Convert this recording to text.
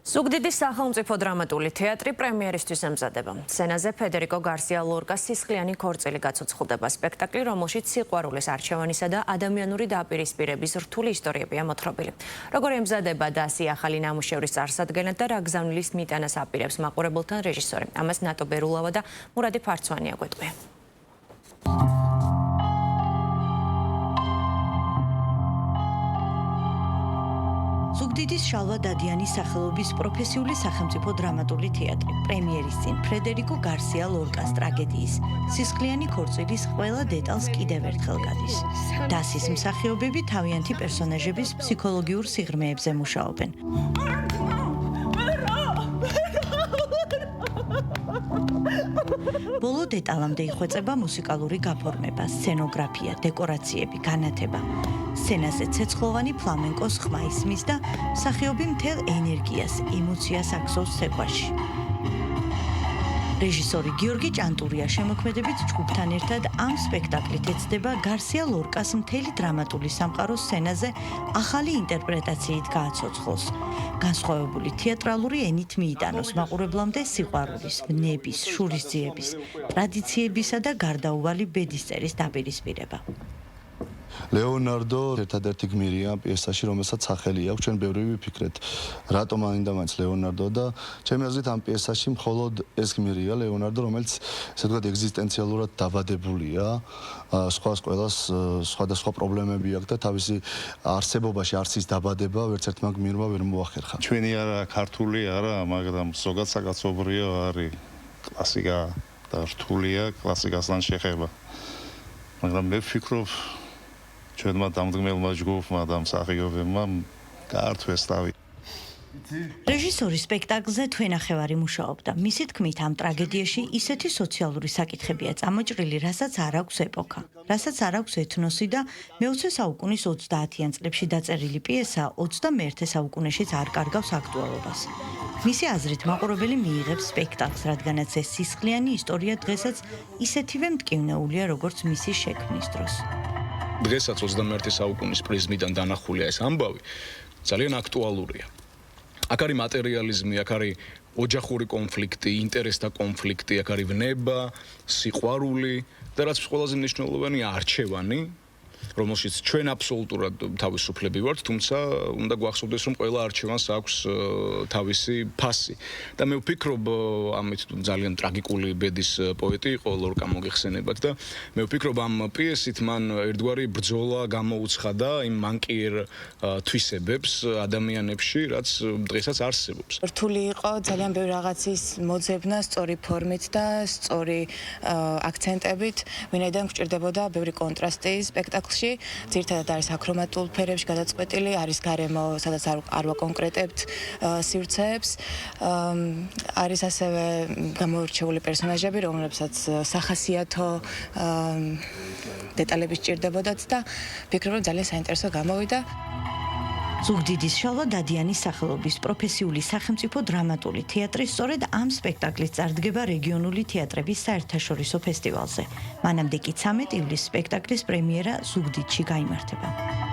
ზუგდიდის სახელმწიფო დრამატული თეატრი პრემიერისთვის ემზადება. სცენაზე ფედერიკო გარსია ლორკას სისხლიანი ქორწილი გაცოცხლდება. სპექტაკლი, რომელშიც სიყვარულის არჩევანისა და ადამიანური დაპირისპირების რთული ისტორიებია მოთხრობილი. როგორ ემზადება და ასი ახალი ნამუშევრის წარსადგენად და რა გზავნილის მიტანას აპირებს მაყურებელთან რეჟისორი. ამას ნატო ბერულავა და მურადი ფარცვანია გვეტყვია. ზუგდიდის შალვა დადიანის სახელობის პროფესიული სახელმწიფო დრამატული თეატრი პრემიერის წინ ფრედერიკო გარსია ლორკას ტრაგედიის სისხლიანი ქორწილის ყველა დეტალს კიდევ ერთხელ გადის. დასის მსახიობები თავიანთი პერსონაჟების ფსიქოლოგიურ სიღრმეებზე მუშაობენ. ბოლო დეტალამდე იხვეწება მუსიკალური გაფორმება, სცენოგრაფია, დეკორაციები, განათება. სცენაზე ცეცხლოვანი ფლამენკოს ხმა ისმის და მსახიობი მთელ ენერგიას, ემოციას აქსოვს ცეკვაში. რეჟისორი გიორგი ჭანტურია შემოქმედებით ჯგუფთან ერთად ამ სპექტაკლით ეცდება გარსია ლორკას მთელი დრამატული სამყარო სცენაზე ახალი ინტერპრეტაციით გააცოცხლოს. განსხვავებული თეატრალური ენით მიიტანოს მაყურებლამდე სიყვარულის, ვნების, შურისძიების, ტრადიციებისა და გარდაუვალი ბედისწერის დაპირისპირება. ლეონარდო ერთადერთი გმირია პიესაში, რომელსაც სახელი აქვს. ჩვენ ბევრი ვიფიქრეთ, რატომ აინდა მაინც ლეონარდო და ჩემი აზრით ამ პიესაში მხოლოდ ეს გმირია ლეონარდო, რომელიც ესე ვთქვათ ეგზისტენციალურად დაბადებულია, ყველას სხვადასხვა პრობლემები აქვს და თავისი არსებობაში არსის დაბადება ვერც ერთმა გმირმა ვერ მოახერხა. ჩვენი არა, ქართული არა, მაგრამ ზოგადად საკაცობრიო არის კლასიკა და რთულია კლასიკასთან შეხება. მაგრამ მე ვფიქრობ ჩვენმა დამდგმელმა ჯგუფმა და მსახიობებმა გაართვეს თავი. რეჟისორი სპექტაკლზე თვენახევარი მუშაობდა. მისი თქმით, ამ ტრაგედიაში ისეთი სოციალური საკითხებია წამოჭრილი, რასაც არ აქვს ეპოქა, რასაც არ აქვს ეთნოსი და მე-20 საუკუნის 30-იან წლებში დაწერილი პიესა 21 საუკუნეშიც არ კარგავს აქტუალობას. მისი აზრით, მაყურებელი მიიღებს სპექტაკლს, რადგანაც ეს სისხლიანი ისტორია დღესაც ისეთივე მტკივნეულია, როგორც მისი შექმნის დროს. დღესაც 21 საუკუნის პრიზმიდან დანახულია ეს ამბავი ძალიან აქტუალურია. აქ არის მატერიალიზმი, აქ არის ოჯახური კონფლიქტი, ინტერესთა კონფლიქტი, აქ არის ვნება, სიყვარული და რაც ყველაზე მნიშვნელოვანია არჩევანი, რომელშიც ჩვენ აბსოლუტურად თავისუფლები ვართ, თუმცა უნდა გვახსოვდეს, რომ ყველა არჩევანს აქვს თავისი ფასი. და მე ვფიქრობ, ამით ძალიან ტრაგიკული ბედის პოეტი იყო ლორკა მოგეხსენებათ და მე ვფიქრობ, ამ პიესით მან ერთგვარი ბრძოლა გამოუცხადა იმ მანკიერ თვისებებს ადამიანებში, რაც დღესაც არსებობს. რთული იყო ძალიან ბევრი რაღაცის მოძებნა სწორი ფორმით და სწორი აქცენტებით, ვინაიდან გვჭირდებოდა ბევრი კონტრასტი სპექტაკლში. ძირითადად არის აქრომატულ ფერებში გადაწყვეტილი, არის გარემო, სადაც არ ვაკონკრეტებთ სივრცეებს. არის ასევე გამოირჩეული პერსონაჟები, რომლებსაც სახასიათო დეტალები სჭირდებოდათ და ვფიქრობ, რომ ძალიან საინტერესო გამოვიდა. ზუგდიდის შალვა დადიანის სახელობის პროფესიული სახელმწიფო დრამატული თეატრი სწორედ ამ სპექტაკლით წარდგება რეგიონული თეატრების საერთაშორისო ფესტივალზე. მანამდე კი 13 ივლისს სპექტაკლის პრემიერა ზუგდიდში გაიმართება.